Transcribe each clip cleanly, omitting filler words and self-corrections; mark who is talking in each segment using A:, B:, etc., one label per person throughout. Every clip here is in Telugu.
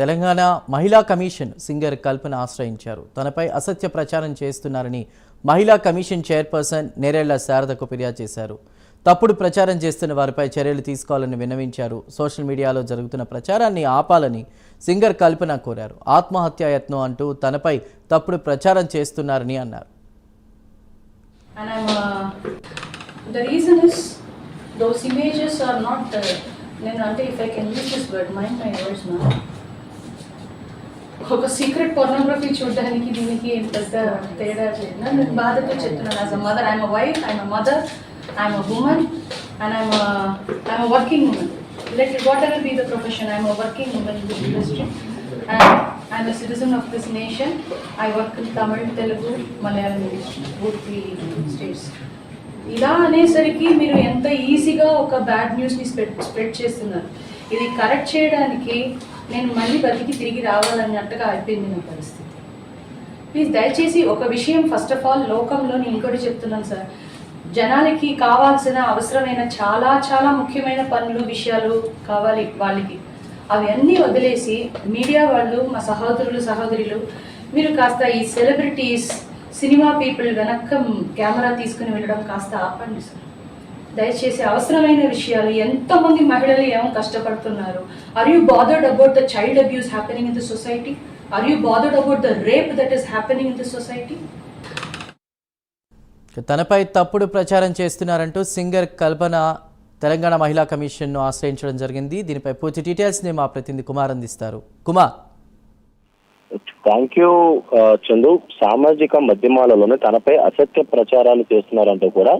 A: తెలంగాణ మహిళా కమిషన్ సింగర్ కల్పన ఆశ్రయించారు. తనపై అసత్య ప్రచారం చేస్తున్నారని మహిళా కమిషన్ చైర్పర్సన్ నేరేళ్ల శారదకు ఫిర్యాదు చేశారు. తప్పుడు ప్రచారం చేస్తున్న వారిపై చర్యలు తీసుకోవాలని విన్నవించారు. సోషల్ మీడియాలో జరుగుతున్న ప్రచారాన్ని ఆపాలని సింగర్ కల్పన కోరారు. ఆత్మహత్యా యత్నం అంటూ తనపై తప్పుడు ప్రచారం చేస్తున్నారని అన్నారు.
B: The reason is those images are not if I can use this word, mind my words now. ఒక సీక్రెట్ పోర్నోగ్రఫీ చూడడానికి దీనికి పెద్ద తేడా లేదు. నేను బాధతో చెప్తున్నాను. As a mother, I'm a wife, I'm a mother, I'm a women and I'm a working women. Let it whatever be the profession, I am a working woman in this industry and I am a citizen of this nation. I work in Tamil, Telugu, Malayalam, both the states. ఇలా అనేసరికి మీరు ఎంత ఈజీగా ఒక బ్యాడ్ న్యూస్ని స్ప్రెడ్ చేస్తున్నారు. ఇది కరెక్ట్ చేయడానికి నేను మళ్ళీ బతికి తిరిగి రావాలన్నట్టుగా అయిపోయింది నా పరిస్థితి. ప్లీజ్ దయచేసి ఒక విషయం ఫస్ట్ ఆఫ్ ఆల్ లోకంలో నేను ఇంకోటి చెప్తున్నాను సార్. జనాలకి కావాల్సిన అవసరమైన చాలా చాలా ముఖ్యమైన పనులు విషయాలు కావాలి వాళ్ళకి. అవి అన్నీ వదిలేసి మీడియా వాళ్ళు, మా సహోదరులు మీరు కాస్త ఈ సెలబ్రిటీస్, సినిమా పీపుల్ వెనక్క కెమెరా తీసుకుని వెళ్ళడం కాస్త ఆపండి సార్. దయచేసి అవసరమైన విషయాలు, ఎంతమంది మహిళలు ఏమో కష్టపడుతున్నారు. Are you bothered about the child abuse happening in the society? Are you bothered about the rape that is happening in the society?
A: తనపై తప్పుడు ప్రచారం చేస్తున్నారంటూ సింగర్ కల్పన తెలంగాణ మహిళా కమిషన్ను ఆశ్రయించడం జరిగింది. దీనిపై పూర్తి డీటెయిల్స్ని మా ప్రతినిధి కుమార్ అందిస్తారు. కుమార్.
C: Thank you Chandu. సామాజిక మాధ్యమాలలోనే తనపై అసత్య ప్రచారాలు చేస్తున్నారంటూ కూడా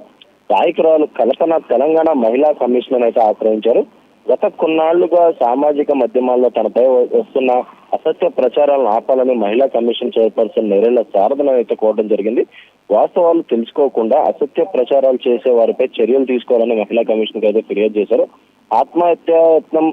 C: గాయకురాలు కల్పన తెలంగాణ మహిళా కమిషన్ అయితే ఆశ్రయించారు. గత కొన్నాళ్లుగా సామాజిక మాధ్యమాల్లో తనపై వస్తున్న అసత్య ప్రచారాలను ఆపాలని మహిళా కమిషన్ చైర్పర్సన్ నేరేళ్ల శారదను అయితే కోరడం జరిగింది. వాస్తవాలు తెలుసుకోకుండా అసత్య ప్రచారాలు చేసే వారిపై చర్యలు తీసుకోవాలని మహిళా కమిషన్ అయితే ఫిర్యాదు చేశారు. ఆత్మహత్యాయత్నం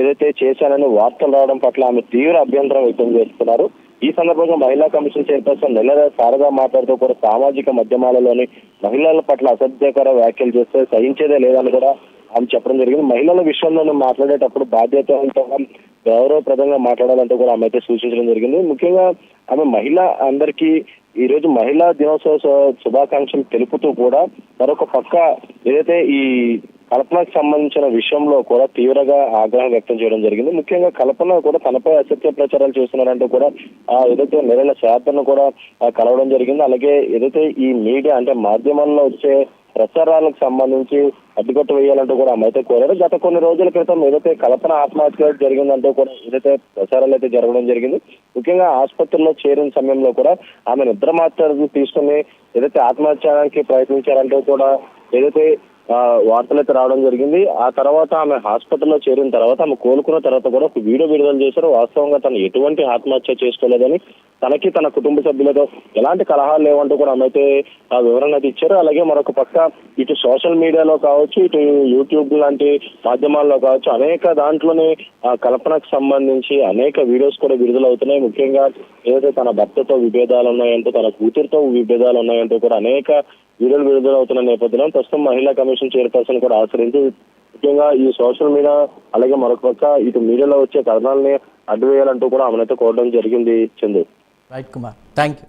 C: ఏదైతే చేశానని వార్తలు రావడం పట్ల ఆమె తీవ్ర అభ్యంతరం వ్యక్తం చేస్తున్నారు. ఈ సందర్భంగా మహిళా కమిషన్ చైర్పర్సన్ నేరేళ్ల శారద మాట్లాడుతూ కూడా సామాజిక మాధ్యమాలలోని మహిళల పట్ల అసభ్యకర వ్యాఖ్యలు చేస్తే సహించేదే లేదని కూడా ఆమె చెప్పడం జరిగింది. మహిళల విషయంలో మాట్లాడేటప్పుడు బాధ్యతవంతంగా గౌరవప్రదంగా మాట్లాడాలంటూ కూడా ఆమె అయితే సూచించడం జరిగింది. ముఖ్యంగా ఆమె మహిళ అందరికీ ఈ రోజు మహిళా దినోత్సవ శుభాకాంక్షలు తెలుపుతూ కూడా మరొక పక్క ఏదైతే ఈ కల్పనకు సంబంధించిన విషయంలో కూడా తీవ్రంగా ఆగ్రహం వ్యక్తం చేయడం జరిగింది. ముఖ్యంగా కల్పన కూడా తనపై అసత్య ప్రచారాలు చేస్తున్నారంటూ కూడా ఏదైతే నేరేళ్ల శారదను కూడా కలవడం జరిగింది. అలాగే ఏదైతే ఈ మీడియా అంటే మాధ్యమాల్లో వచ్చే ప్రచారాలకు సంబంధించి అడ్డుకట్ట వేయాలంటూ కూడా ఆమె అయితే కోరారు. గత కొన్ని రోజుల క్రితం ఏదైతే కల్పన ఆత్మహత్య జరిగిందంటూ కూడా ఏదైతే ప్రచారాలు అయితే జరగడం జరిగింది. ముఖ్యంగా ఆసుపత్రిలో చేరిన సమయంలో కూడా ఆమె నిద్ర మాత్రలు తీసుకుని ఏదైతే ఆత్మహత్యానికి ప్రయత్నించారంటూ కూడా ఏదైతే వార్తలు అయితే రావడం జరిగింది. ఆ తర్వాత ఆమె హాస్పిటల్లో చేరిన తర్వాత ఆమె కోలుకున్న తర్వాత కూడా ఒక వీడియో విడుదల చేశారు. వాస్తవంగా తను ఎటువంటి ఆత్మహత్య చేసుకోలేదని, తనకి తన కుటుంబ సభ్యులతో ఎలాంటి కలహాలు లేవంటూ కూడా ఆమె అయితే వివరణ అయితే ఇచ్చారు. అలాగే మరొక పక్క ఇటు సోషల్ మీడియాలో కావచ్చు, ఇటు యూట్యూబ్ లాంటి మాధ్యమాల్లో కావచ్చు, అనేక దాంట్లోనే కల్పనకు సంబంధించి అనేక వీడియోస్ కూడా విడుదలవుతున్నాయి. ముఖ్యంగా ఏదైతే తన భర్తతో విభేదాలు ఉన్నాయంటూ, తన కూతురుతో విభేదాలు ఉన్నాయంటూ కూడా అనేక వీడియోలు విడుదలవుతున్న నేపథ్యంలో ప్రస్తుతం మహిళా కమిషన్ చైర్పర్సన్ కూడా ఆశ్రయించి ముఖ్యంగా ఈ సోషల్ మీడియా అలాగే మరొక పక్క ఇటు మీడియాలో వచ్చే కథనాలని అడ్డువేయాలంటూ కూడా ఆమెనైతే కోరడం జరిగింది. Chandu.
A: Right Kumar, thank you.